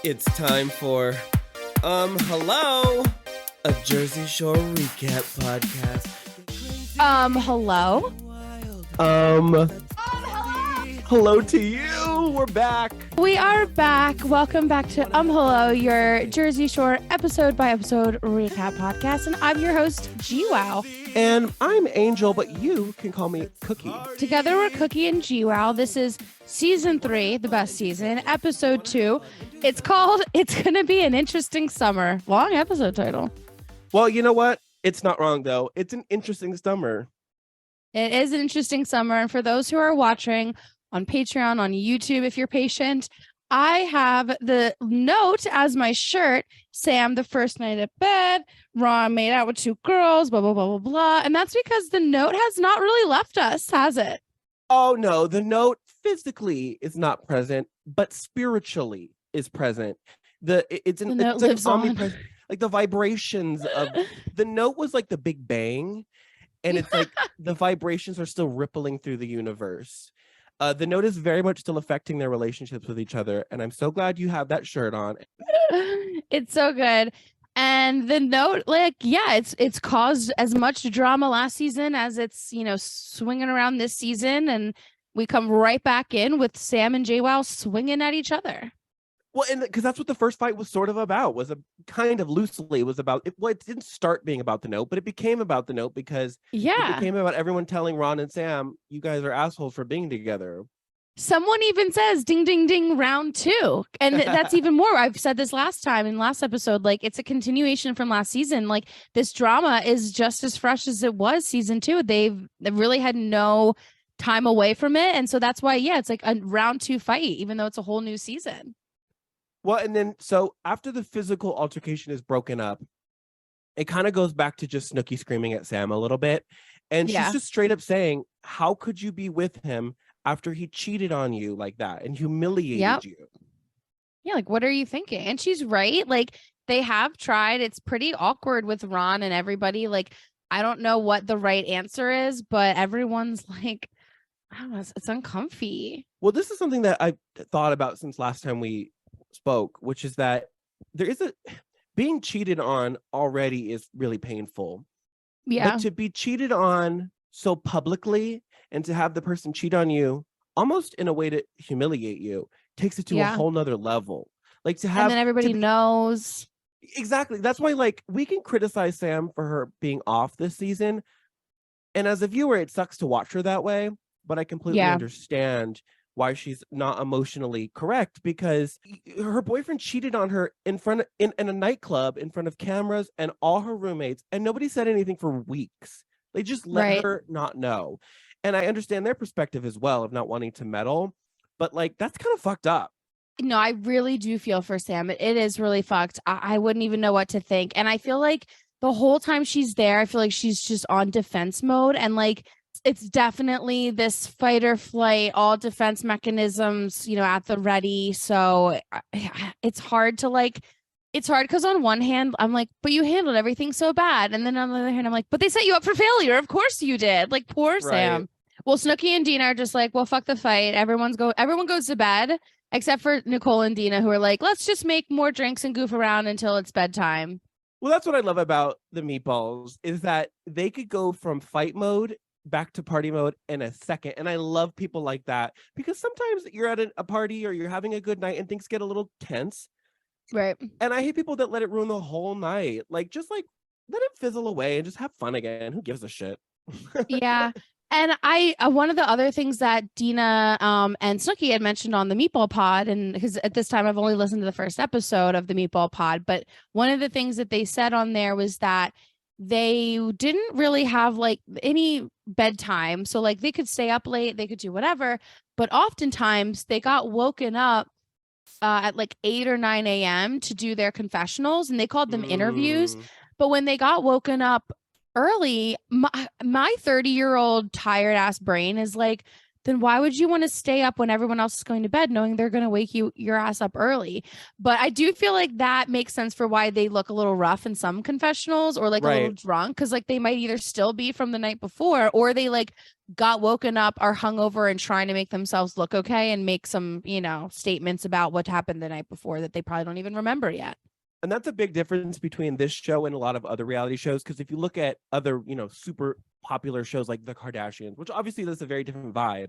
It's time for, hello, a Jersey Shore recap podcast. Hello? Hello to you. We're back. We are back. Welcome back to Hello, your Jersey Shore episode by episode recap podcast. And I'm your host, GWOW. And I'm Angel, but you can call me Cookie. Together we're Cookie and GWOW. This is season 3, the best season, episode 2. It's called It's Gonna Be an Interesting Summer. Long episode title. Well, you know what? It's not wrong, though. It's an interesting summer. It is an interesting summer. And for those who are watching on Patreon, on YouTube, if you're patient, I have the note as my shirt. Sam, the first night at bed. Ron made out with 2 girls, blah, blah, blah, blah, blah. And that's because the note has not really left us, has it? Oh, no. The note physically is not present, but spiritually is present. It's like omnipresent. Like the vibrations of the note was like the Big Bang. And it's like the vibrations are still rippling through the universe. The note is very much still affecting their relationships with each other. And I'm so glad you have that shirt on. It's so good. And the note, it's caused as much drama last season as it's, swinging around this season. And we come right back in with Sam and JWoww swinging at each other. Well, and because that's what the first fight was sort of about, was a kind of loosely was about it. Well, it didn't start being about the note, but it became about the note because it became about everyone telling Ron and Sam, you guys are assholes for being together. Someone even says ding, ding, ding, round 2. And that's even more. I've said this last time in last episode, like it's a continuation from last season. Like this drama is just as fresh as it was season 2. They really had no time away from it. And so that's why, it's like a round 2 fight, even though it's a whole new season. Well, and then so after the physical altercation is broken up, it kind of goes back to just Snooki screaming at Sam a little bit. And she's just straight up saying, how could you be with him after he cheated on you like that and humiliated you? Yeah, like, what are you thinking? And she's right. Like, they have tried. It's pretty awkward with Ron and everybody. Like, I don't know what the right answer is, but everyone's like, I don't know, it's uncomfy. Well, this is something that I've thought about since last time we spoke, which is that there is being cheated on already is really painful. But to be cheated on so publicly and to have the person cheat on you almost in a way to humiliate you takes it to a whole nother level. Like to have, and then everybody knows. Exactly. That's why, like, we can criticize Sam for her being off this season. And as a viewer, it sucks to watch her that way. But I completely understand why she's not emotionally correct, because her boyfriend cheated on her in a nightclub in front of cameras and all her roommates, and nobody said anything for weeks. They just let her not know. And I understand their perspective as well of not wanting to meddle, but like that's kind of fucked up. No, I really do feel for Sam. It is really fucked. I wouldn't even know what to think. And I feel like the whole time she's there, I feel like she's just on defense mode, and like it's definitely this fight or flight, all defense mechanisms, at the ready. So it's hard because on one hand, I'm like, but you handled everything so bad. And then on the other hand, I'm like, but they set you up for failure. Of course you did. Like, poor Sam. Well, Snooki and Dina are just like, well, fuck the fight. Everyone goes to bed, except for Nicole and Dina, who are like, let's just make more drinks and goof around until it's bedtime. Well, that's what I love about the Meatballs, is that they could go from fight mode back to party mode in a second. And I love people like that, because sometimes you're at a party or you're having a good night and things get a little tense. Right. And I hate people that let it ruin the whole night. Like, just like let it fizzle away and just have fun again. Who gives a shit? Yeah. And one of the other things that Dina and Snooki had mentioned on the Meatball Pod, and because at this time I've only listened to the first episode of the Meatball Pod, but one of the things that they said on there was that they didn't really have like any bedtime. So like they could stay up late, they could do whatever, but oftentimes they got woken up at like 8 or 9 a.m. to do their confessionals, and they called them interviews. But when they got woken up early, my 30-year-old tired ass brain is like, then why would you want to stay up when everyone else is going to bed knowing they're going to wake your ass up early? But I do feel like that makes sense for why they look a little rough in some confessionals, or like a little drunk, because like they might either still be from the night before, or they like got woken up, are hungover and trying to make themselves look okay and make some, statements about what happened the night before that they probably don't even remember yet. And that's a big difference between this show and a lot of other reality shows. Because if you look at other, super popular shows like The Kardashians, which obviously that's a very different vibe.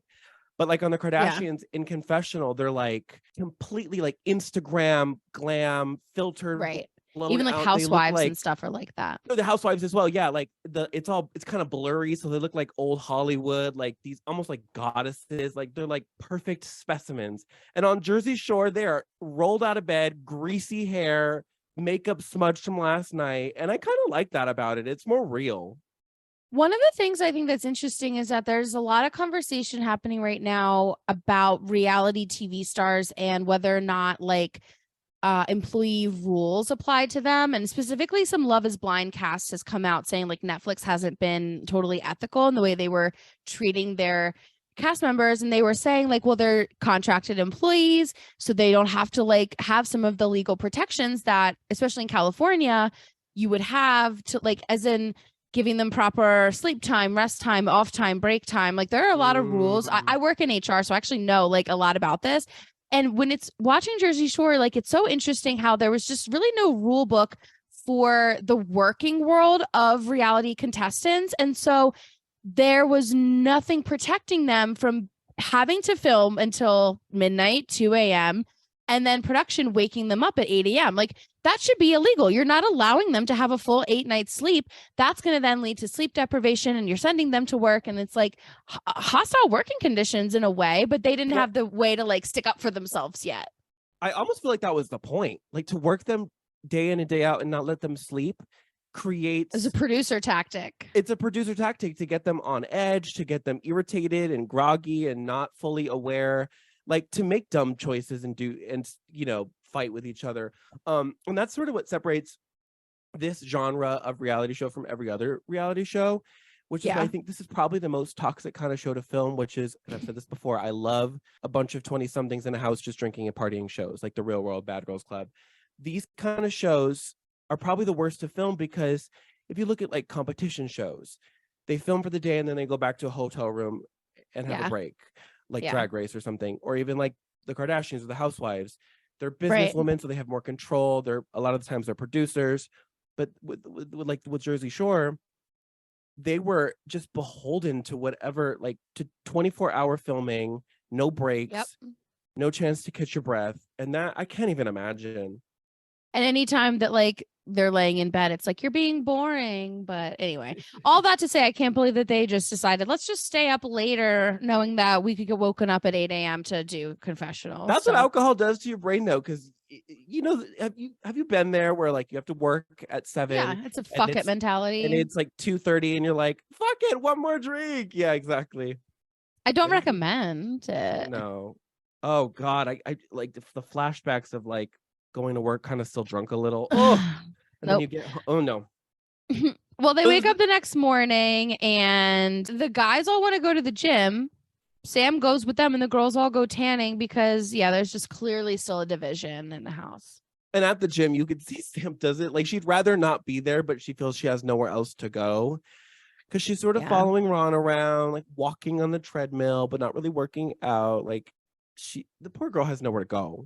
But like on The Kardashians in confessional, they're like completely like Instagram glam filtered. Right. Even like housewives and stuff are like that. No, the housewives as well. Yeah. Like it's kind of blurry. So they look like old Hollywood, like these almost like goddesses. Like they're like perfect specimens. And on Jersey Shore, they're rolled out of bed, greasy hair, makeup smudged from last night. And I kind of like that about it. It's more real. One of the things I think that's interesting is that there's a lot of conversation happening right now about reality TV stars and whether or not like employee rules apply to them. And specifically some Love is Blind cast has come out saying like Netflix hasn't been totally ethical in the way they were treating their cast members. And they were saying like, well, they're contracted employees, so they don't have to like have some of the legal protections that, especially in California, you would have to like, as in giving them proper sleep time, rest time, off time, break time. Like there are a lot of rules. I work in HR, so I actually know like a lot about this. And when it's watching Jersey Shore, like it's so interesting how there was just really no rule book for the working world of reality contestants. And so there was nothing protecting them from having to film until midnight, 2 a.m., and then production waking them up at 8 a.m. Like that should be illegal. You're not allowing them to have a full 8 nights sleep. That's going to then lead to sleep deprivation, and you're sending them to work. And it's like hostile working conditions in a way, but they didn't have the way to like stick up for themselves yet. I almost feel like that was the point, like to work them day in and day out and not let them sleep creates as a producer tactic. It's a producer tactic to get them on edge, to get them irritated and groggy and not fully aware, like to make dumb choices and fight with each other. And that's sort of what separates this genre of reality show from every other reality show, which is why I think this is probably the most toxic kind of show to film, which is, and I've said this before, I love a bunch of 20-somethings in a house just drinking and partying shows like The Real World, Bad Girls Club. These kind of shows are probably the worst to film, because if you look at like competition shows, they film for the day and then they go back to a hotel room and have a break, like Drag Race or something, or even like the Kardashians or the Housewives. They're businesswomen, so they have more control. They're a lot of the times they're producers, but with Jersey Shore, they were just beholden to whatever, like to 24-hour filming, no breaks, no chance to catch your breath, and that I can't even imagine. And anytime that like they're laying in bed, it's like you're being boring. But anyway, all that to say, I can't believe that they just decided let's just stay up later, knowing that we could get woken up at 8 a.m. to do confessionals. That's what alcohol does to your brain, though, because have you been there where like you have to work at 7? Yeah, it's a fuck it mentality, and it's like 2:30, and you're like, fuck it, one more drink. Yeah, exactly. I don't recommend it. No. Oh God, I like the flashbacks of like going to work kind of still drunk a little. Oh, and then you get, oh no. Well, they wake up the next morning and the guys all want to go to the gym. Sam goes with them and the girls all go tanning because there's just clearly still a division in the house. And at the gym, you can see Sam does it. Like she'd rather not be there, but she feels she has nowhere else to go. Because she's sort of following Ron around, like walking on the treadmill, but not really working out. Like the poor girl has nowhere to go.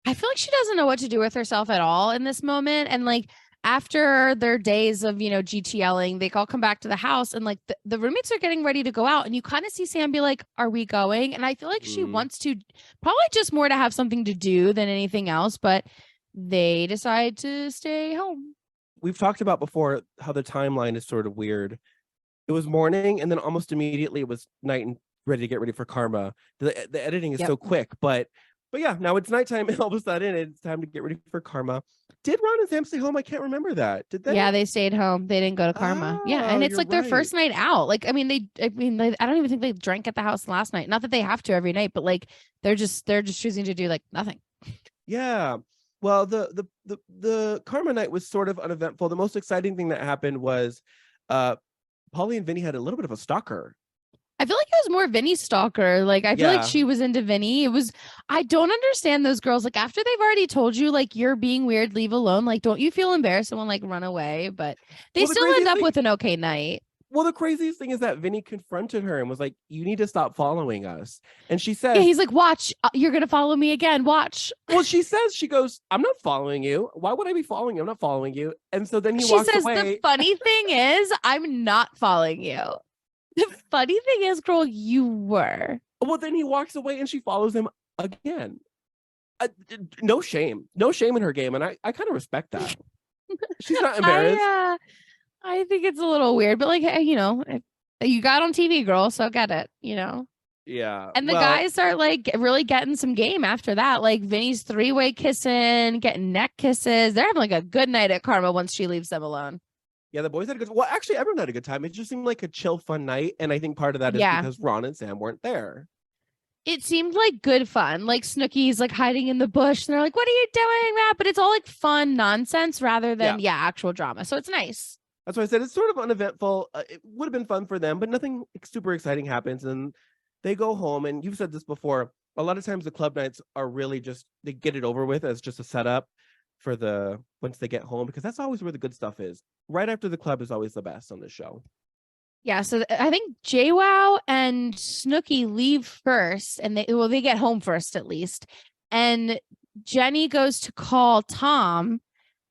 I feel like she doesn't know what to do with herself at all in this moment. And like after their days of, GTLing, they all come back to the house and like the roommates are getting ready to go out. And you kind of see Sam be like, are we going? And I feel like she wants to, probably just more to have something to do than anything else. But they decide to stay home. We've talked about before how the timeline is sort of weird. It was morning and then almost immediately it was night and ready to get ready for Karma. The editing is so quick, but yeah, now it's nighttime and all of a sudden it's time to get ready for Karma. Did Ron and Sam stay home? I can't remember that. Did they? Yeah, they stayed home. They didn't go to Karma. And it's like their first night out. Like, I don't even think they drank at the house last night. Not that they have to every night, but like they're just choosing to do like nothing. Yeah. Well, the Karma night was sort of uneventful. The most exciting thing that happened was Pauly and Vinny had a little bit of a stalker. I feel like it was more Vinny stalker. Like, I feel like Yeah. she was into Vinny. I don't understand those girls. Like, after they've already told you, like, you're being weird, leave alone. Like, don't you feel embarrassed and want like run away? But they Well, the still end craziest up thing with an okay night. Well, the craziest thing is that Vinny confronted her and was like, "You need to stop following us." And she Yeah, says, he's like, watch, you're gonna follow me again. Watch. "Well, she goes, I'm not following you. Why would I be following you? I'm not following you." And so then he She walks says, the away. funny thing is, I'm not following you. The funny thing is, girl, you were. Well, then he walks away and she follows him again. No shame, no shame in her game, and I kind of respect that. She's not embarrassed. I think it's a little weird, but like, hey, you got on TV, girl, so get it. Yeah. And the Well, guys start like really getting some game after that. Like Vinny's three-way kissing, getting neck kisses. They're having like a good night at Karma once she leaves them alone. yeah, the boys had a good. Well, actually, everyone had a good time. It just seemed like a chill, fun night, and I think part of that is Yeah. because Ron and Sam weren't there. It seemed like good fun. Like Snooki's like hiding in the bush, and they're like, "What are you doing, Matt?" But it's all like fun nonsense rather than actual drama. So it's nice. That's why I said it's sort of uneventful. It would have been fun for them, but nothing super exciting happens. And they go home. And you've said this before. A lot of times the club nights are really just, they get it over with as just a setup for once they get home, because that's always where the good stuff is. Right after the club is always the best on the show. Yeah, so I think JWoww and Snooki leave first, and they get home first at least. And Jenny goes to call Tom,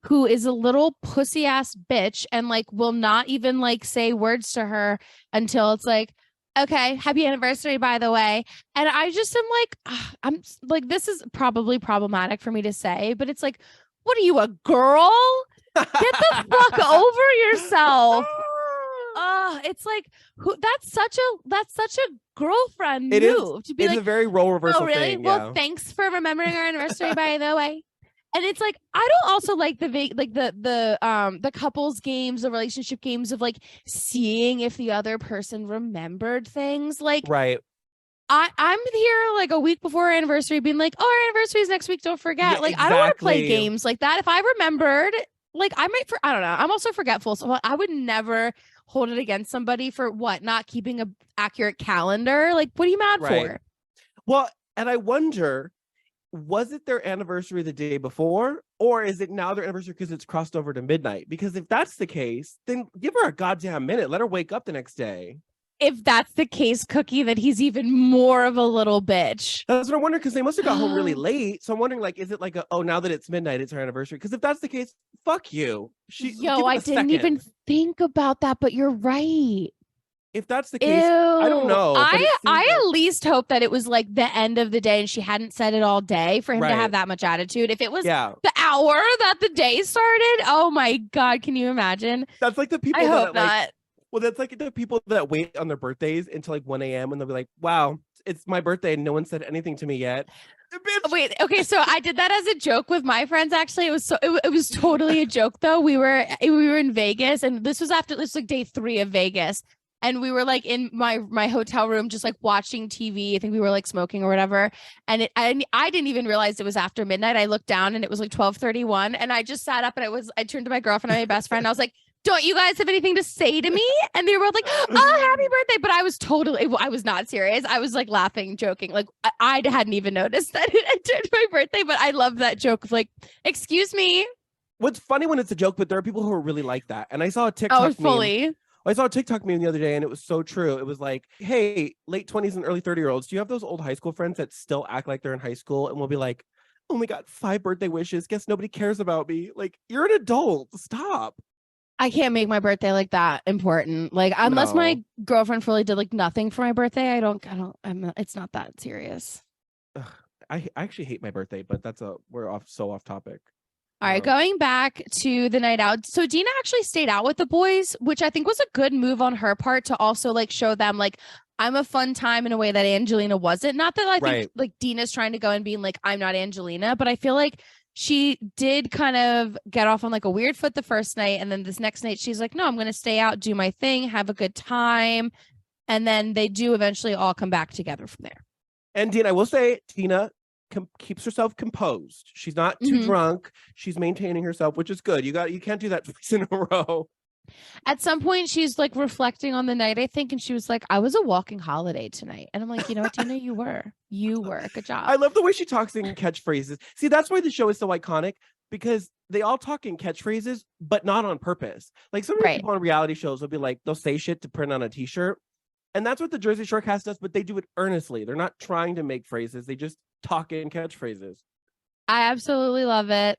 who is a little pussy ass bitch, and like will not even like say words to her until it's like, okay, happy anniversary, by the way. And I just am like, I'm like, this is probably problematic for me to say, but it's like, what are you, a girl? Get the fuck over yourself. It's like that's such a girlfriend move to be it's like, a very role reversal oh really? thing. Well, thanks for remembering our anniversary, by the way. And it's like, I don't also like the couples games, the relationship games of like seeing if the other person remembered things. Like, right. I'm here like a week before our anniversary being like, oh, our anniversary is next week, don't forget. Yeah, like, exactly. I don't want to play games like that. If I remembered, like I don't know. I'm also forgetful. So I would never hold it against somebody for not keeping a accurate calendar. Like, what are you mad for? Well, and I wonder, was it their anniversary the day before, or is it now their anniversary because it's crossed over to midnight? Because if that's the case, then give her a goddamn minute. Let her wake up the next day. If that's the case, Cookie, that he's even more of a little bitch. That's what I'm wondering, because they must have got home really late. So I'm wondering, like, is it like now that it's midnight, it's her anniversary? Because if that's the case, fuck you. I didn't even think about that, but you're right. If that's the case, I don't know. I at least hope that it was like the end of the day and she hadn't said it all day for him to have that much attitude. If it was the hour that the day started, oh my God, can you imagine? That's like the people I hope not. Well, that's like the people that wait on their birthdays until like 1 a.m. and they'll be like, wow, it's my birthday and no one said anything to me yet. Bitch. Wait, okay, so I did that as a joke with my friends. Actually, it was totally a joke though. We were in Vegas, and this was like day 3 of Vegas, and we were like in my hotel room just like watching TV. I think we were like smoking or whatever, and I didn't even realize it was after midnight. I looked down and it was like 12:31, and I just sat up and I turned to my girlfriend and my best friend. I was like, don't you guys have anything to say to me? And they were like, oh, happy birthday. But I was not serious. I was like laughing, joking. Like I hadn't even noticed that it turned my birthday, but I love that joke of like, excuse me. What's funny when it's a joke, but there are people who are really like that. And I saw a TikTok meme. I saw a TikTok meme the other day and it was so true. It was like, hey, late 20s and early 30-year-olds, do you have those old high school friends that still act like they're in high school and will be like, oh my God, 5 birthday wishes. Guess nobody cares about me. Like, you're an adult. Stop. I can't make my birthday like that important. Like, unless my girlfriend really did like nothing for my birthday, it's not that serious. Ugh, I actually hate my birthday, but we're off topic. All right, going back to the night out. So Dina actually stayed out with the boys, which I think was a good move on her part to also like show them like, I'm a fun time in a way that Angelina wasn't. Not that I think like Dina's trying to go and being like, I'm not Angelina, but I feel like she did kind of get off on like a weird foot the first night. And then this next night, she's like, no, I'm going to stay out, do my thing, have a good time. And then they do eventually all come back together from there. And Dina, I will say, Tina keeps herself composed. She's not too drunk. She's maintaining herself, which is good. You can't do that twice in a row. At some point, she's like reflecting on the night, I think, and she was like, I was a walking holiday tonight. And I'm like, you know what, Tina, you were. You were. Good job. I love the way she talks in catchphrases. See, that's why the show is so iconic, because they all talk in catchphrases, but not on purpose. Like some people on reality shows will be like, they'll say shit to print on a t-shirt. And that's what the Jersey Shore cast does, but they do it earnestly. They're not trying to make phrases. They just talk in catchphrases. I absolutely love it.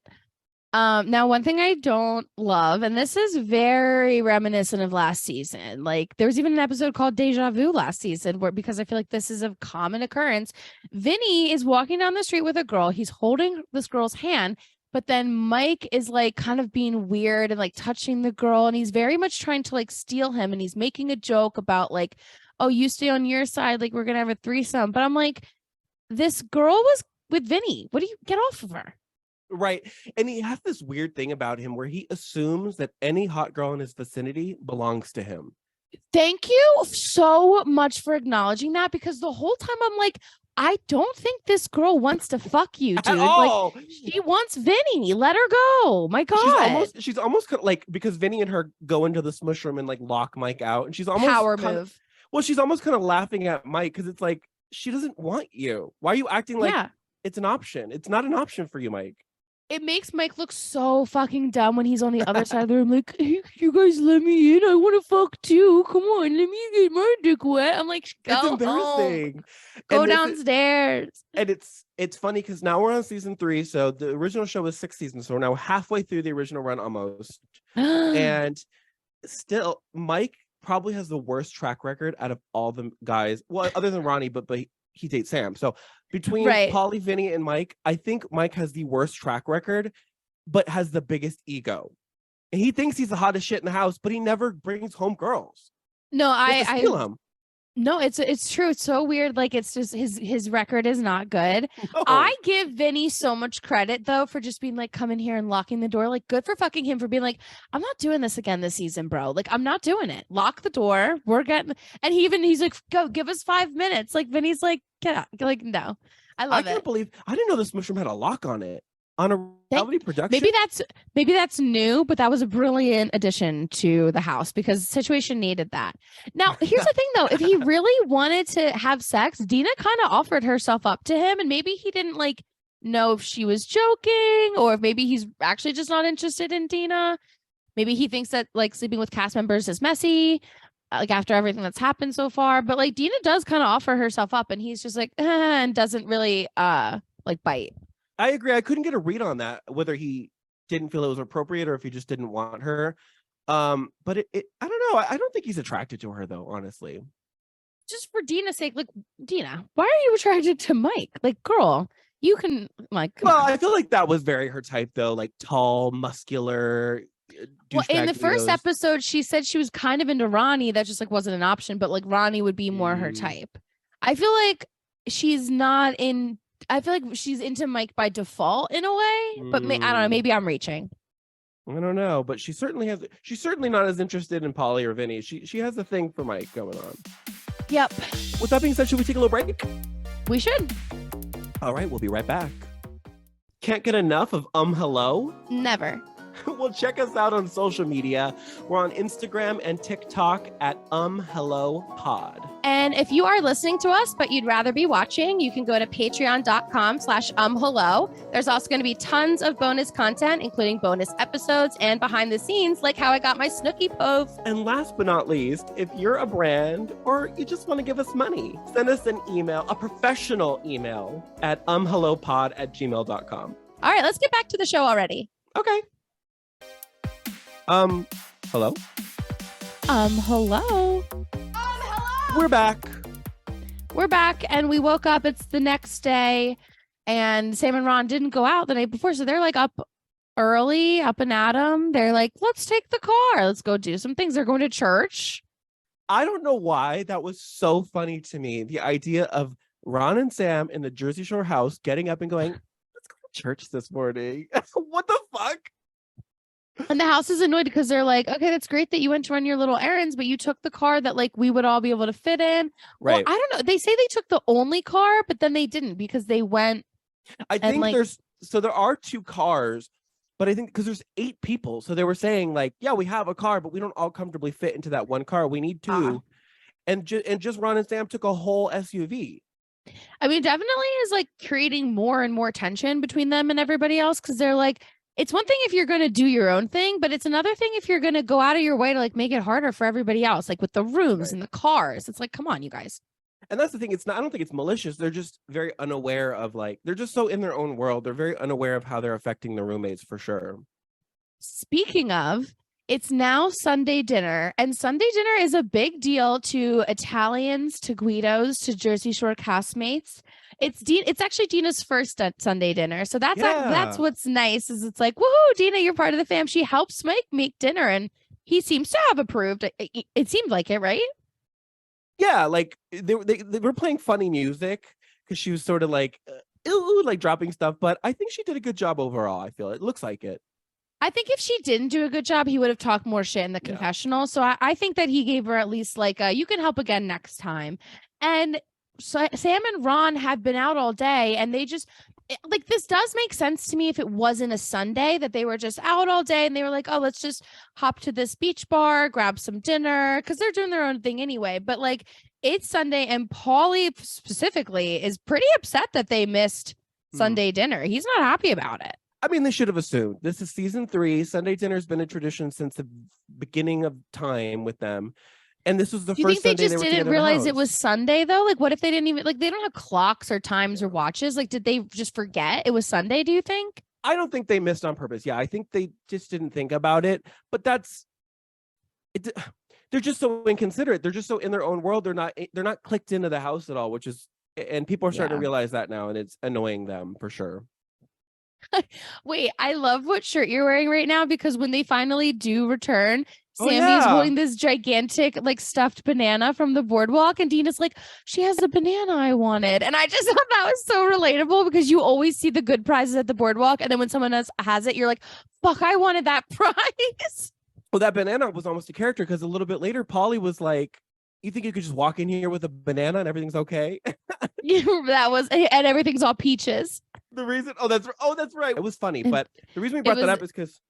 Now, one thing I don't love, and this is very reminiscent of last season, like there was even an episode called Deja Vu last season where, because I feel like this is a common occurrence, Vinny is walking down the street with a girl. He's holding this girl's hand, but then Mike is like kind of being weird and like touching the girl. And he's very much trying to like steal him. And he's making a joke about like, oh, you stay on your side. Like we're going to have a threesome. But I'm like, this girl was with Vinny. What do you get off of her? Right. And he has this weird thing about him where he assumes that any hot girl in his vicinity belongs to him. Thank you so much for acknowledging that, because the whole time I'm like, I don't think this girl wants to fuck you, dude. Like she wants Vinny. Let her go. My God. She's almost like, because Vinny and her go into the smush room and like lock Mike out. And she's almost power move. She's almost kind of laughing at Mike because it's like, she doesn't want you. Why are you acting like it's an option? It's not an option for you, Mike. It makes Mike look so fucking dumb when he's on the other side of the room. Like, hey, you guys let me in. I want to fuck too. Come on, let me get my dick wet. I'm like, go it's embarrassing. Home. Go downstairs. And it's funny because now we're on season 3. So the original show was 6 seasons. So we're now halfway through the original run almost. And still, Mike probably has the worst track record out of all the guys. Well, other than Ronnie, but he dates Sam. So between Pauly, Vinny, and Mike, I think Mike has the worst track record, but has the biggest ego. And he thinks he's the hottest shit in the house, but he never brings home girls. No, No, it's true. It's so weird. Like it's just his record is not good. No. I give Vinny so much credit though for just being like, come in here and locking the door. Like good for fucking him for being like, I'm not doing this again this season, bro. Like I'm not doing it. Lock the door. We're getting, and he's like, go give us 5 minutes. Like Vinny's like, get out. Like no, I love it. I can't believe I didn't know this mushroom had a lock on it. On a reality production. Maybe that's new, but that was a brilliant addition to the house because the situation needed that. Now, here's the thing though, if he really wanted to have sex, Dina kind of offered herself up to him, and maybe he didn't like know if she was joking or if maybe he's actually just not interested in Dina. Maybe he thinks that like sleeping with cast members is messy, like after everything that's happened so far. But like Dina does kind of offer herself up, and he's just like and doesn't really like bite. I agree. I couldn't get a read on that, whether he didn't feel it was appropriate or if he just didn't want her. But I don't know. I don't think he's attracted to her though, honestly. Just for Dina's sake, like Dina, why are you attracted to Mike? Like, girl, you can like. Well, I feel like that was very her type though, like tall, muscular. Well, in the first episode, she said she was kind of into Ronnie. That just like wasn't an option, but like Ronnie would be more her type. I feel like she's not in. I feel like she's into Mike by default in a way, but I don't know. Maybe I'm reaching. I don't know, but she's certainly not as interested in Pauly or Vinny. She has a thing for Mike going on. Yep. With that being said, should we take a little break? We should. All right, we'll be right back. Can't get enough of hello? Never. Well, check us out on social media. We're on Instagram and TikTok at hello pod. And if you are listening to us, but you'd rather be watching, you can go to patreon.com/hello. There's also going to be tons of bonus content, including bonus episodes and behind the scenes, like how I got my Snooki pove. And last but not least, if you're a brand or you just want to give us money, send us an email, a professional email at hellopod@gmail.com. All right, let's get back to the show already. Okay. Hello? Hello. We're back. We're back, and we woke up. It's the next day, and Sam and Ron didn't go out the night before, so they're like up early, up and at 'em. They're like, let's take the car. Let's go do some things. They're going to church. I don't know why that was so funny to me. The idea of Ron and Sam in the Jersey Shore house getting up and going, let's go to church this morning. What the fuck? And the house is annoyed because they're like, okay, that's great that you went to run your little errands, but you took the car that like we would all be able to fit in. Right. Well, I don't know. They say they took the only car, but then they didn't because they went. I think there are 2 cars. But I think because there's 8 people, so they were saying like, yeah, we have a car, but we don't all comfortably fit into that one car. We need 2. And just Ron and Sam took a whole SUV. I mean, definitely is like creating more and more tension between them and everybody else, because they're like, it's one thing if you're going to do your own thing, but it's another thing if you're going to go out of your way to like make it harder for everybody else, like with the rooms and the cars. It's like, come on, you guys. And that's the thing. It's not, I don't think it's malicious. They're just very unaware of like, they're just so in their own world. They're very unaware of how they're affecting the roommates for sure. Speaking of, it's now Sunday dinner, and Sunday dinner is a big deal to Italians, to Guidos, to Jersey Shore castmates. It's actually Dina's first Sunday dinner, so that's what's nice. Is it's like, woohoo, Dina, you're part of the fam. She helps make dinner, and he seems to have approved. It seemed like it, right? Yeah, like they were playing funny music because she was sort of like, ooh, like dropping stuff. But I think she did a good job overall. I feel it looks like it. I think if she didn't do a good job, he would have talked more shit in the confessional. So I think that he gave her at least like, you can help again next time. And so Sam and Ron have been out all day, and they just like, this does make sense to me if it wasn't a Sunday, that they were just out all day and they were like, oh, let's just hop to this beach bar, grab some dinner, because they're doing their own thing anyway. But like, it's Sunday, and Paulie specifically is pretty upset that they missed Sunday dinner. He's not happy about it. I mean, they should have assumed. This is season 3. Sunday dinner has been a tradition since the beginning of time with them. And this was the first Sunday they just didn't realize it was Sunday, though? Like, what if they didn't even, like, they don't have clocks or times or watches? Like, did they just forget it was Sunday, do you think? I don't think they missed on purpose. Yeah, I think they just didn't think about it. But that's it. They're just so inconsiderate. They're just so in their own world. They're not clicked into the house at all, which is, and people are starting to realize that now, and it's annoying them for sure. Wait, I love what shirt you're wearing right now, because when they finally do return, Sammy's holding this gigantic like stuffed banana from the boardwalk, and Dina's like, she has the banana I wanted. And I just thought that was so relatable, because you always see the good prizes at the boardwalk, and then when someone else has it, you're like, fuck, I wanted that prize. Well, that banana was almost a character, because a little bit later, Paulie was like, you think you could just walk in here with a banana and everything's okay? That was, and everything's all peaches. The reason, that's right. It was funny, but the reason we brought that up is because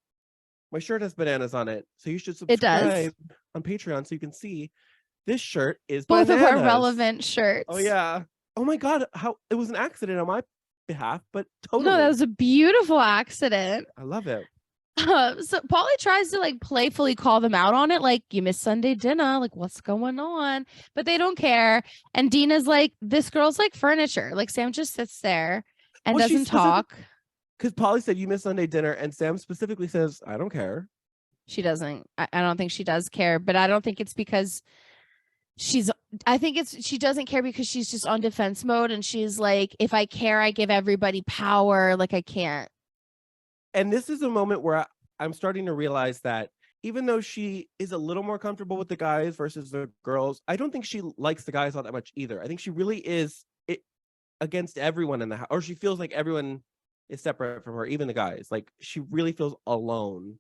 my shirt has bananas on it. So you should subscribe on Patreon so you can see this shirt is both bananas. Of our relevant shirts. Oh yeah. Oh my God. How it was an accident on my behalf, but totally. No, that was a beautiful accident. I love it. So Paulie tries to like playfully call them out on it, like, you missed Sunday dinner, like, what's going on? But they don't care. And Dina's like, this girl's like furniture. Like, Sam just sits there and doesn't talk. Because Paulie said you missed Sunday dinner, and Sam specifically says, I don't care. She doesn't. I don't think she does care, but I don't think it's because she doesn't care because she's just on defense mode, and she's like, if I care, I give everybody power. Like, I can't. And this is a moment where I'm starting to realize that even though she is a little more comfortable with the guys versus the girls, I don't think she likes the guys all that much either. I think she really is against everyone in the house, or she feels like everyone is separate from her, even the guys. Like, she really feels alone.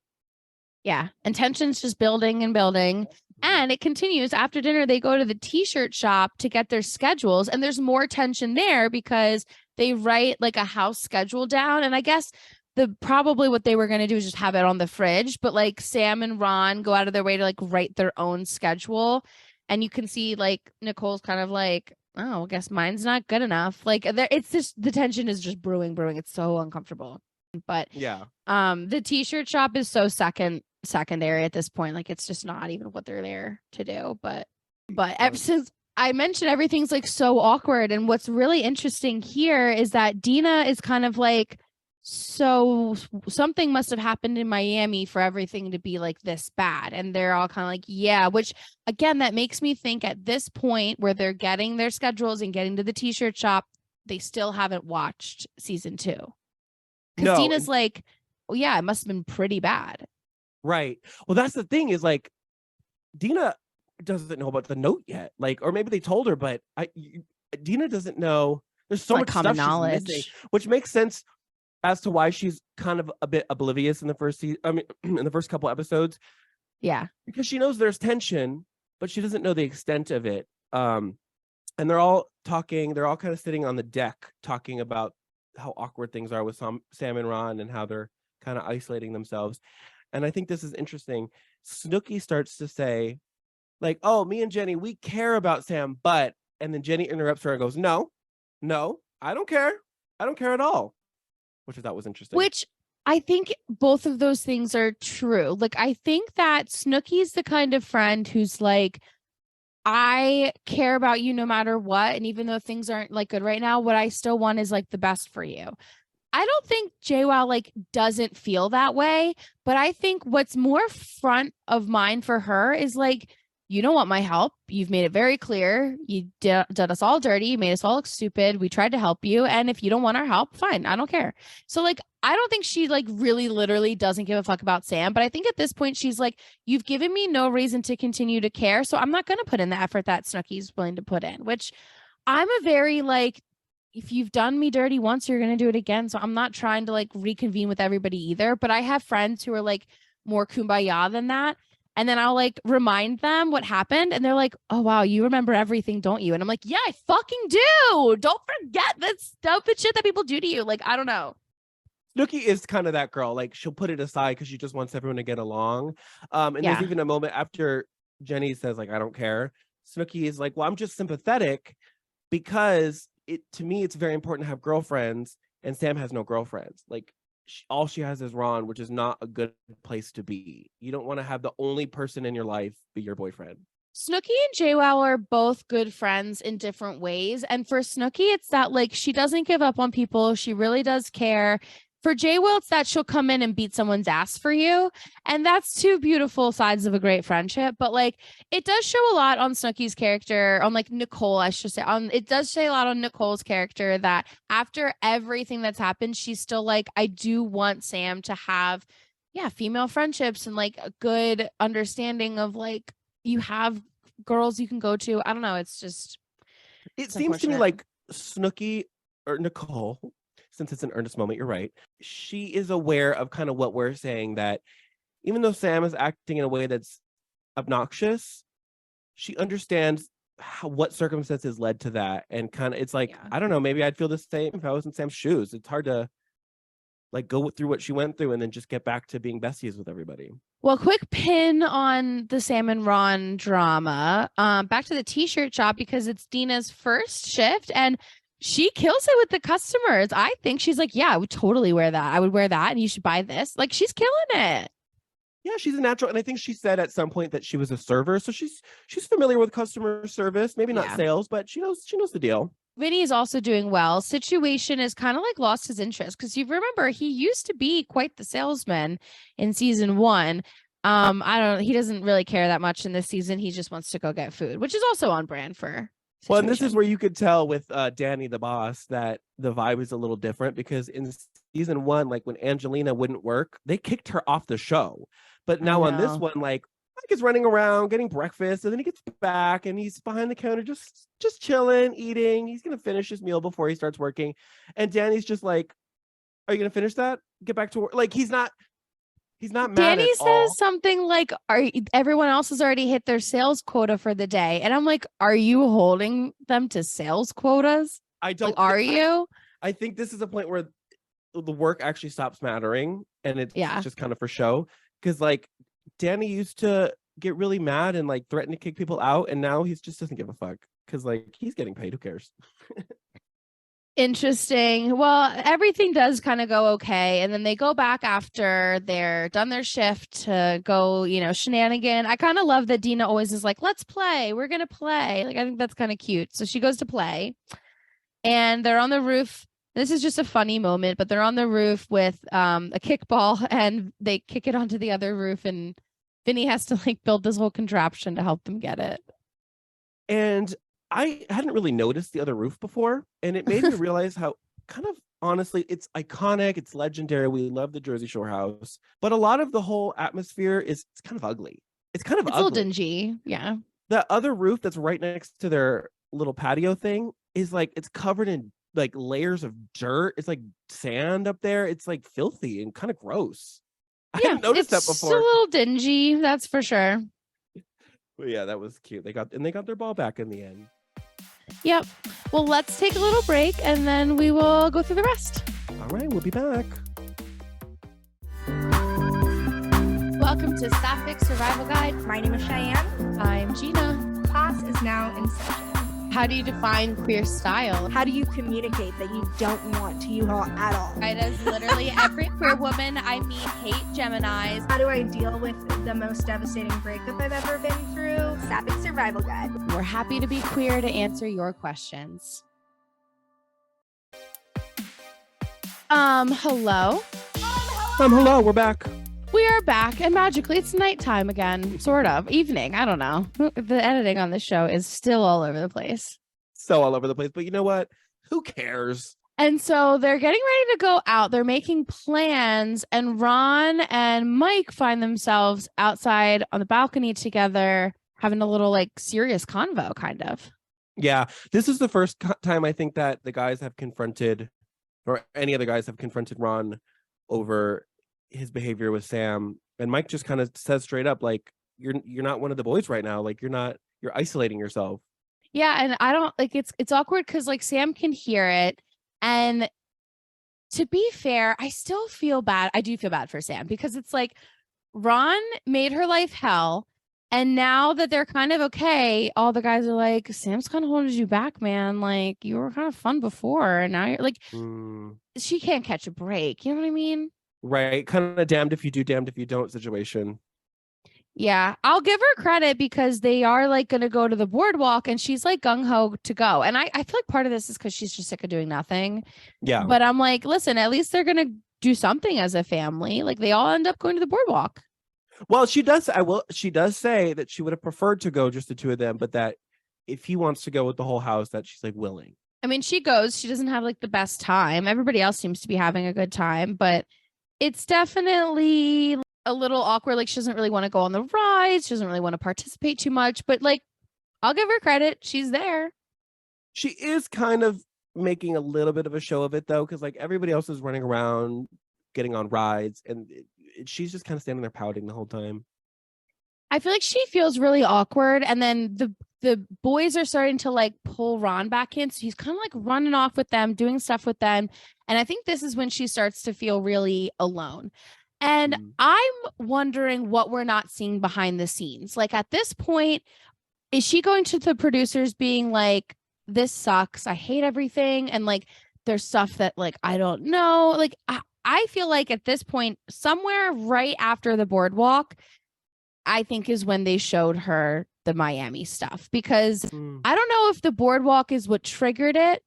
Yeah. And tension's just building and building. And it continues. After dinner, they go to the t-shirt shop to get their schedules. And there's more tension there because they write like a house schedule down. And I guess probably what they were going to do is just have it on the fridge. But like, Sam and Ron go out of their way to like write their own schedule. And you can see like Nicole's kind of like, oh, I guess mine's not good enough. Like, it's just, the tension is just brewing. It's so uncomfortable. But yeah, the t-shirt shop is so secondary at this point. Like, it's just not even what they're there to do. But ever since I mentioned, everything's like so awkward. And what's really interesting here is that Dina is kind of like, so something must have happened in Miami for everything to be like this bad. And they're all kind of like, yeah, which again, that makes me think at this point where they're getting their schedules and getting to the t-shirt shop, they still haven't watched season 2. Because Dina's like, oh yeah, it must have been pretty bad. Right. Well, that's the thing, is like, Dina doesn't know about the note yet. Like, or maybe they told her, but Dina doesn't know. There's so much common knowledge, she's missing, which makes sense as to why she's kind of a bit oblivious in the first season. I mean, in the first couple episodes. Yeah. Because she knows there's tension, but she doesn't know the extent of it. And they're all talking. They're all kind of sitting on the deck talking about how awkward things are with Sam and Ron, and how they're kind of isolating themselves. And I think this is interesting. Snooki starts to say, like, oh, me and Jenny, we care about Sam, but, and then Jenny interrupts her and goes, no, I don't care. I don't care at all. Which I thought was interesting. Which I think both of those things are true. Like, I think that Snooki's the kind of friend who's like, I care about you no matter what. And even though things aren't like good right now, what I still want is like the best for you. I don't think JWoww like doesn't feel that way, but I think what's more front of mind for her is like, you don't want my help. You've made it very clear. You did us all dirty. You made us all look stupid. We tried to help you. And if you don't want our help, fine. I don't care. So like, I don't think she like really literally doesn't give a fuck about Sam. But I think at this point, she's like, you've given me no reason to continue to care. So I'm not going to put in the effort that Snooki's willing to put in, which I'm a very like, if you've done me dirty once, you're going to do it again. So I'm not trying to like reconvene with everybody either. But I have friends who are like more kumbaya than that. And then I'll like remind them what happened. And they're like, oh, wow, you remember everything, don't you? And I'm like, yeah, I fucking do. Don't forget that stupid shit that people do to you. Like, I don't know. Snooki is kind of that girl. Like, she'll put it aside because she just wants everyone to get along. And there's even a moment after Jenny says, like, I don't care. Snooki is like, well, I'm just sympathetic because to me, it's very important to have girlfriends. And Sam has no girlfriends. Like, all she has is Ron, which is not a good place to be. You don't want to have the only person in your life be your boyfriend. Snooki and JWoww are both good friends in different ways. And for Snooki, it's that like she doesn't give up on people. She really does care. For JWoww, it's that she'll come in and beat someone's ass for you. And that's two beautiful sides of a great friendship. But like it does show a lot on Snooki's character, on like Nicole, I should say. It does say a lot on Nicole's character that after everything that's happened, she's still like, I do want Sam to have, female friendships and like a good understanding of like you have girls you can go to. I don't know. It seems to me like Snooki or Nicole, since it's an earnest moment, you're right. She is aware of kind of what we're saying, that even though Sam is acting in a way that's obnoxious, she understands what circumstances led to that. And kind of, it's like, I don't know, maybe I'd feel the same if I was in Sam's shoes. It's hard to like go through what she went through and then just get back to being besties with everybody. Well, quick pin on the Sam and Ron drama. Back to the t-shirt shop because it's Dina's first shift and she kills it with the customers. I think she's like, yeah, I would totally wear that. I would wear that and you should buy this. Like she's killing it. Yeah, she's a natural. And I think she said at some point that she was a server. So she's familiar with customer service, maybe not sales, but she knows the deal. Vinny is also doing well. Situation is kind of like lost his interest because you remember he used to be quite the salesman in season 1. He doesn't really care that much in this season. He just wants to go get food, which is also on brand for Situation. Well, and this is where you could tell with Danny, the boss, that the vibe is a little different because in season 1, like when Angelina wouldn't work, they kicked her off the show. But now on this one, like Mike is running around getting breakfast, and then he gets back and he's behind the counter just chilling, eating. He's gonna finish his meal before he starts working. And Danny's just like, are you gonna finish that? Get back to work. Like he's not mad. Danny says something like, everyone else has already hit their sales quota for the day. And I'm like, are you holding them to sales quotas? I don't. Like, are you? I think this is a point where the work actually stops mattering and it's just kind of for show. Because like Danny used to get really mad and like threaten to kick people out. And now he just doesn't give a fuck because like he's getting paid. Who cares? Interesting. Well, everything does kind of go okay. And then they go back after they're done their shift to go, shenanigan. I kind of love that Dina always is like, let's play. We're going to play. Like, I think that's kind of cute. So she goes to play and they're on the roof. This is just a funny moment, but they're on the roof with a kickball and they kick it onto the other roof. And Vinny has to like build this whole contraption to help them get it. And I hadn't really noticed the other roof before, and it made me realize how kind of honestly, it's iconic, it's legendary. We love the Jersey Shore house, but a lot of the whole atmosphere it's kind of ugly. It's kind of ugly. A little dingy. Yeah. The other roof that's right next to their little patio thing is like, it's covered in like layers of dirt. It's like sand up there. It's like filthy and kind of gross. I hadn't noticed that before. It's a little dingy, that's for sure. But yeah, that was cute. They got their ball back in the end. Yep. Well, let's take a little break and then we will go through the rest. All right, we'll be back. welcome to Sapphic Survival Guide. My name is Cheyenne. I'm Gina. Class is now in session. How do you define queer style? How do you communicate that you don't want to U-Haul at all? Right, as literally every queer woman I meet hate Geminis. How do I deal with the most devastating breakup I've ever been through? Sapphic Survival Guide. We're happy to be queer to answer your questions. Hello. Hello, we're back. We are back, and magically it's nighttime again, sort of. Evening, I don't know. The editing on this show is still all over the place. So all over the place, but you know what? Who cares? And so they're getting ready to go out. They're making plans, and Ron and Mike find themselves outside on the balcony together, having a little like serious convo, kind of. Yeah, this is the first time I think that the guys have confronted, or any other guys have confronted Ron over his behavior with Sam. And Mike just kind of says straight up, like, you're not one of the boys right now. Like, you're isolating yourself. Yeah, and I don't like it's awkward because like Sam can hear it. And to be fair, I still feel bad. I do feel bad for Sam because it's like Ron made her life hell. And now that they're kind of okay, all the guys are like, Sam's kind of holding you back, man. Like, you were kind of fun before. And now you're like, she can't catch a break. You know what I mean? Right. Kind of damned if you do, damned if you don't situation. Yeah. I'll give her credit because they are like going to go to the boardwalk and she's like gung-ho to go. And I feel like part of this is because she's just sick of doing nothing. Yeah. But I'm like, listen, at least they're going to do something as a family. Like they all end up going to the boardwalk. Well, she does say that she would have preferred to go just the two of them, but that if he wants to go with the whole house, that she's like willing. I mean, she goes, she doesn't have like the best time. Everybody else seems to be having a good time, but it's definitely a little awkward. Like she doesn't really want to go on the rides. She doesn't really want to participate too much, but like, I'll give her credit. She's there. She is kind of making a little bit of a show of it though. Cause like everybody else is running around getting on rides and she's just kind of standing there pouting the whole time. I feel like she feels really awkward. And then the boys are starting to like pull Ron back in. So he's kind of like running off with them, doing stuff with them. And I think this is when she starts to feel really alone. And I'm wondering what we're not seeing behind the scenes. Like at this point, is she going to the producers being like, this sucks, I hate everything, and like there's stuff that like I don't know. Like I feel like at this point, somewhere right after the boardwalk, I think is when they showed her the Miami stuff, because I don't know if the boardwalk is what triggered it,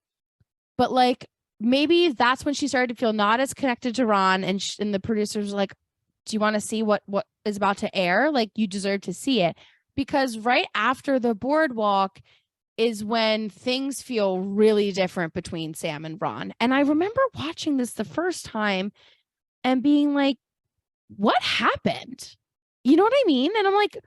but like maybe that's when she started to feel not as connected to Ron, and the producers were like, do you want to see what is about to air? Like you deserve to see it. Because right after the boardwalk is when things feel really different between Sam and Ron. And I remember watching this the first time and being like, what happened? You know what I mean? And I'm like,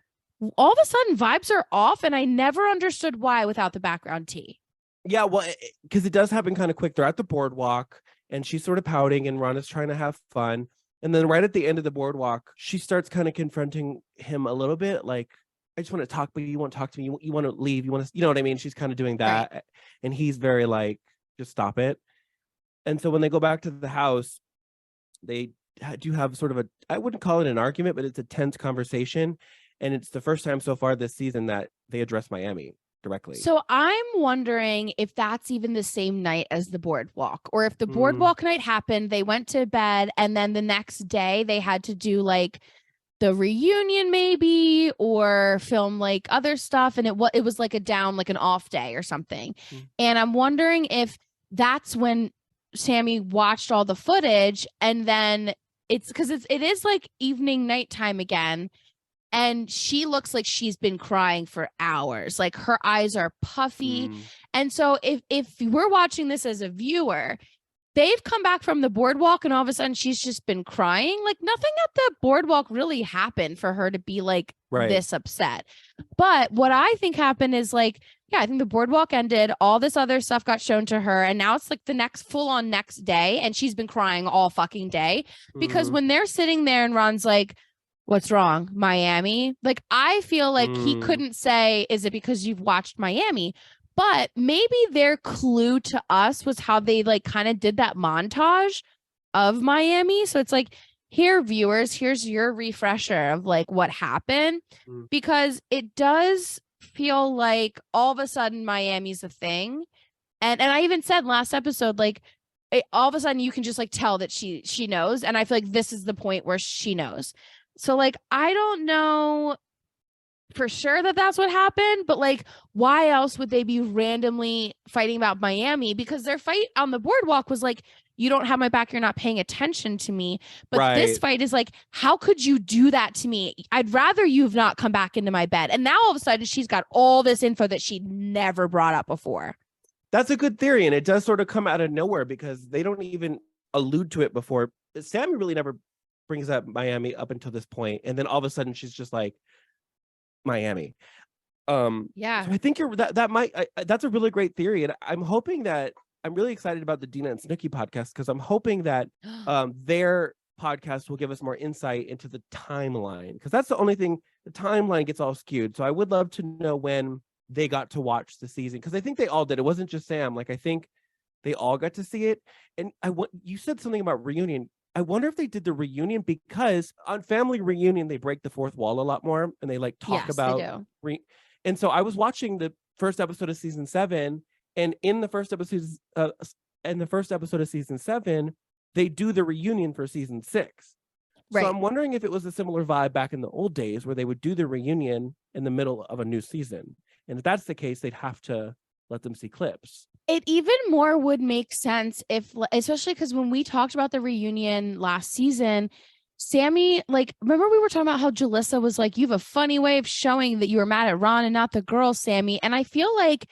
all of a sudden vibes are off, and I never understood why without the background tea. Yeah, well, because it does happen kind of quick. They're at the boardwalk and she's sort of pouting and Ron is trying to have fun. And then right at the end of the boardwalk, she starts kind of confronting him a little bit, like, I just want to talk, but you won't talk to me. You want to leave. You want to, you know what I mean? She's kind of doing that. Right. And he's very like, just stop it. And so when they go back to the house, they do have sort of I wouldn't call it an argument, but it's a tense conversation. And it's the first time so far this season that they address Miami directly. So I'm wondering if that's even the same night as the boardwalk, or if the boardwalk night happened, they went to bed, and then the next day they had to do like the reunion maybe, or film like other stuff, and it was like an off day or something. And I'm wondering if that's when Sammy watched all the footage, and then it's because it is like evening nighttime again, and she looks like she's been crying for hours, like her eyes are puffy. And so if we're watching this as a viewer, they've come back from the boardwalk and all of a sudden she's just been crying. Like nothing at the boardwalk really happened for her to be like this upset. But what I think happened is like, yeah, I think the boardwalk ended, all this other stuff got shown to her, and now it's like the full on next day, and she's been crying all fucking day. Because when they're sitting there and Ron's like, what's wrong, Miami? Like, I feel like he couldn't say, is it because you've watched Miami? But maybe their clue to us was how they like kind of did that montage of Miami. So it's like, here, viewers, here's your refresher of like what happened, because it does feel like all of a sudden Miami's a thing. And I even said last episode, like all of a sudden you can just like tell that she knows. And I feel like this is the point where she knows. So like, I don't know for sure that that's what happened, but like, why else would they be randomly fighting about Miami? Because their fight on the boardwalk was like, you don't have my back, you're not paying attention to me. But this fight is like, how could you do that to me? I'd rather you have not come back into my bed. And now all of a sudden she's got all this info that she never brought up before. That's a good theory, and it does sort of come out of nowhere because they don't even allude to it before. Sammy really never brings up Miami up until this point, and then all of a sudden she's just like, Miami. Yeah. So I think that's a really great theory, and I'm hoping that I'm really excited about the Dina and Snooki podcast because I'm hoping that their podcast will give us more insight into the timeline, because that's the only thing. The timeline gets all skewed, so I would love to know when they got to watch the season, because I think they all did. It wasn't just Sam. Like I think they all got to see it. And you said something about reunion. I wonder if they did the reunion because on Family Reunion they break the fourth wall a lot more and they like talk about. And so I was watching the first episode of season 7, and in the first episode of season 7, they do the reunion for season 6. Right. So I'm wondering if it was a similar vibe back in the old days where they would do the reunion in the middle of a new season. And if that's the case, they'd have to let them see clips. It even more would make sense if, especially because when we talked about the reunion last season, Sammy, like, remember we were talking about how Jalissa was like, you have a funny way of showing that you were mad at Ron and not the girl, Sammy. And I feel like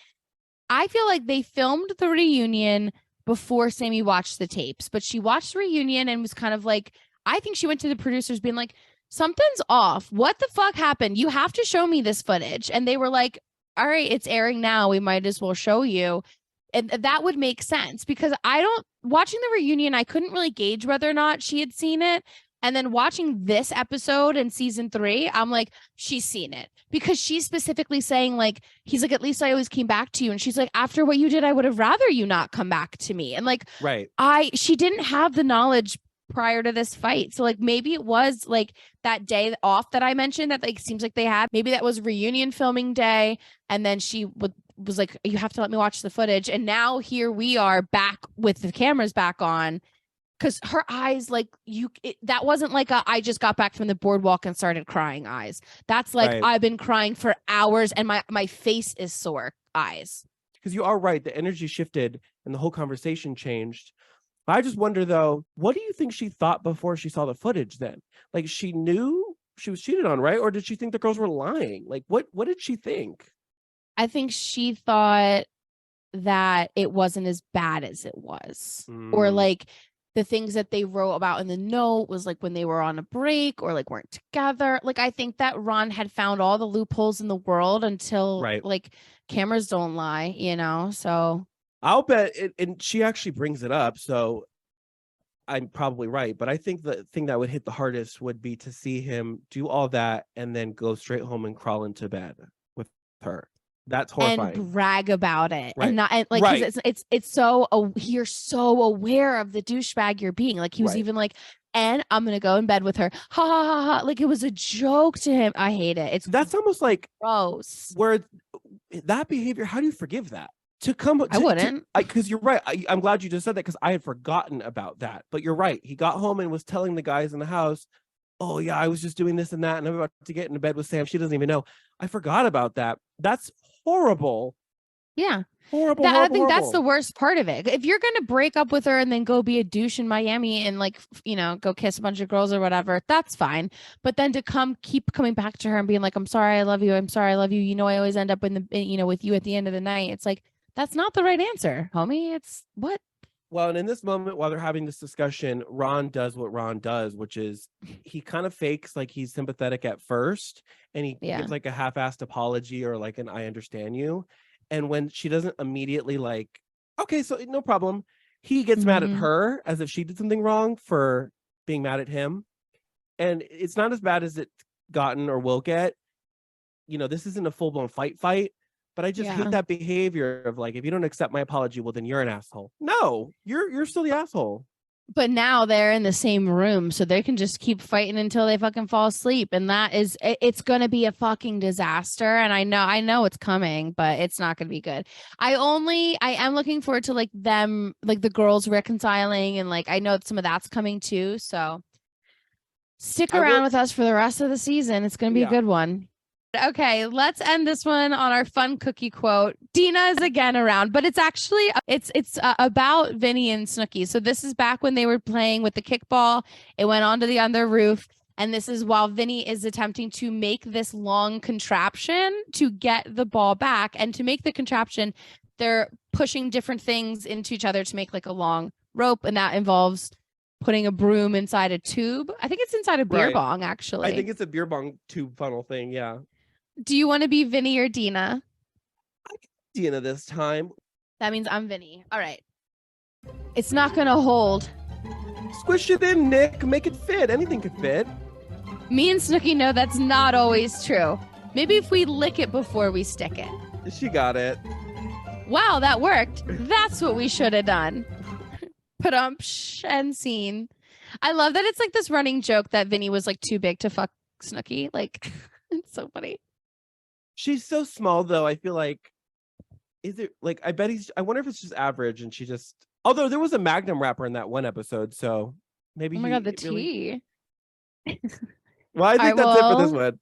they filmed the reunion before Sammy watched the tapes, but she watched the reunion and was kind of like, I think she went to the producers being like, something's off. What the fuck happened? You have to show me this footage. And they were like, all right, it's airing now. We might as well show you. And that would make sense because watching the reunion, I couldn't really gauge whether or not she had seen it. And then watching this episode in season 3, I'm like, she's seen it because she's specifically saying like, he's like, at least I always came back to you. And she's like, after what you did, I would have rather you not come back to me. And like, she didn't have the knowledge prior to this fight. So like maybe it was like that day off that I mentioned that like seems like they had, maybe that was reunion filming day. And then she was like, you have to let me watch the footage. And now here we are back with the cameras back on. Cause her eyes, like that wasn't like I just got back from the boardwalk and started crying eyes. That's like, I've been crying for hours and my face is sore eyes. Because you are right. The energy shifted and the whole conversation changed. I just wonder, though, what do you think she thought before she saw the footage then? Like, she knew she was cheated on, right? Or did she think the girls were lying? Like, what did she think? I think she thought that it wasn't as bad as it was. Or like the things that they wrote about in the note was like when they were on a break or like weren't together. Like, I think that Ron had found all the loopholes in the world until like cameras don't lie, you know? So I'll bet it, and she actually brings it up, so I'm probably right. But I think the thing that would hit the hardest would be to see him do all that and then go straight home and crawl into bed with her. That's horrifying. And brag about it, and not like because it's so you're so aware of the douchebag you're being. Like he was even like, and I'm gonna go in bed with her. Ha ha ha ha! Like it was a joke to him. I hate it. That's almost like gross. Where that behavior? How do you forgive that? I wouldn't, because you're right. I'm glad you just said that because I had forgotten about that. But you're right. He got home and was telling the guys in the house, "Oh yeah, I was just doing this and that, and I'm about to get into bed with Sam. She doesn't even know." I forgot about that. That's horrible. Yeah, horrible. I think that's the worst part of it. If you're gonna break up with her and then go be a douche in Miami and like go kiss a bunch of girls or whatever, that's fine. But then to keep coming back to her and being like, "I'm sorry, I love you. I'm sorry, I love you. You know, I always end up with you at the end of the night." It's like, that's not the right answer, homie. It's what? Well, and in this moment, while they're having this discussion, Ron does what Ron does, which is he kind of fakes like he's sympathetic at first, and he gives like a half-assed apology or like an "I understand you." And when she doesn't immediately like, okay, so no problem, he gets mad at her as if she did something wrong for being mad at him. And it's not as bad as it's gotten or will get. This isn't a full-blown fight. But I just hate that behavior of like, if you don't accept my apology, well, then you're an asshole. No, you're still the asshole. But now they're in the same room, so they can just keep fighting until they fucking fall asleep. And it's going to be a fucking disaster. And I know it's coming, but it's not going to be good. I am looking forward to like them, like the girls reconciling. And like, I know some of that's coming too. So stick around with us for the rest of the season. It's going to be a good one. Okay, let's end this one on our fun cookie quote. Dina is again around, but it's actually about Vinny and Snooki. So this is back when they were playing with the kickball. It went onto the other roof, and this is while Vinny is attempting to make this long contraption to get the ball back. And to make the contraption, they're pushing different things into each other to make like a long rope, and that involves putting a broom inside a tube. I think it's inside a beer bong, actually. I think it's a beer bong tube funnel thing, yeah. Do you want to be Vinny or Dina? I can be Dina this time. That means I'm Vinny. All right. It's not going to hold. Squish it in, Nick. Make it fit. Anything could fit. Me and Snooki know that's not always true. Maybe if we lick it before we stick it. She got it. Wow, that worked. That's what we should have done. Put-ump and scene. I love that it's like this running joke that Vinny was like too big to fuck Snooki. Like, it's so funny. She's so small, though. I feel like, is it like, I wonder if it's just average and she just, although there was a Magnum wrapper in that one episode. So maybe. Oh my God, the tea. Well, I think that's it for this one.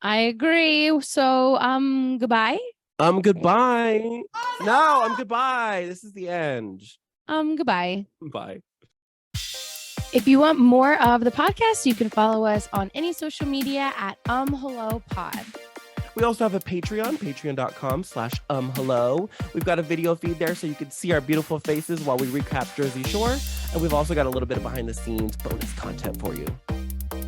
I agree. So, goodbye. Goodbye. No, goodbye. This is the end. Goodbye. Bye. If you want more of the podcast, you can follow us on any social media at Hello Pod. We also have a Patreon, patreon.com/hello. We've got a video feed there so you can see our beautiful faces while we recap Jersey Shore. And we've also got a little bit of behind the scenes bonus content for you.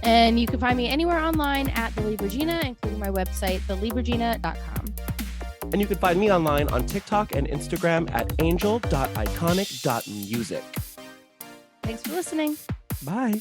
And you can find me anywhere online at The Libregina, including my website, thelibregina.com. And you can find me online on TikTok and Instagram at angel.iconic.music. Thanks for listening. Bye.